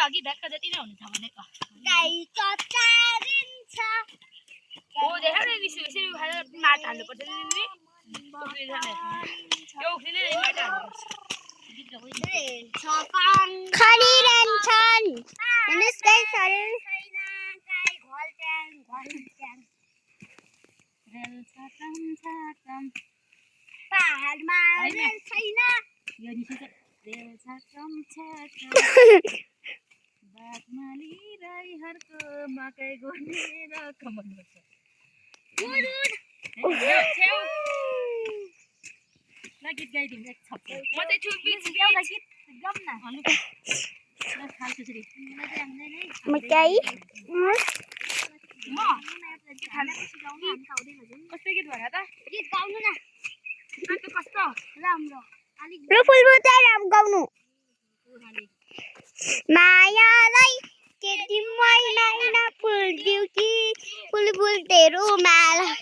अघि भ्याक्क जति नै हुने छ भनेको गाई चचारिन्छ हो देखा न यसरी उखालेर माटो हाल्नुपर्छ नि यो उख्लिने माटो हाल्नुपर्छ खरिरहन्छन् हेर्नुहोस् गाइसहरू पहाडमा रेल छैन राईहरूको मकै गोड्ने रकम भन्नुपर्छ गीत गाइदिउँ एक छप्प म चाहिँ चुपी एउटा गीत गाउँ न कस्तो गीत भन्यो त गीत गाउनु न कस्तो राम्रो गाउनु मायालाई केटी मैना फुल दिउ कि फुल तेरो माला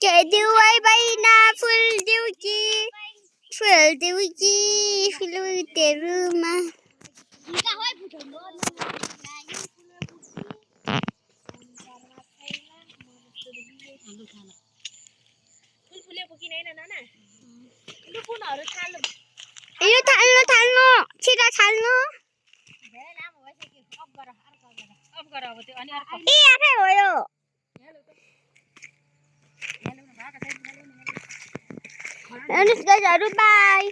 के दिउ है बैना फुल दिउ कि फुल तेरो मा यो थाल्नु छिटो थाल्नु ए आफै हो यो हेर्नुहोस् गाइसहरू बाई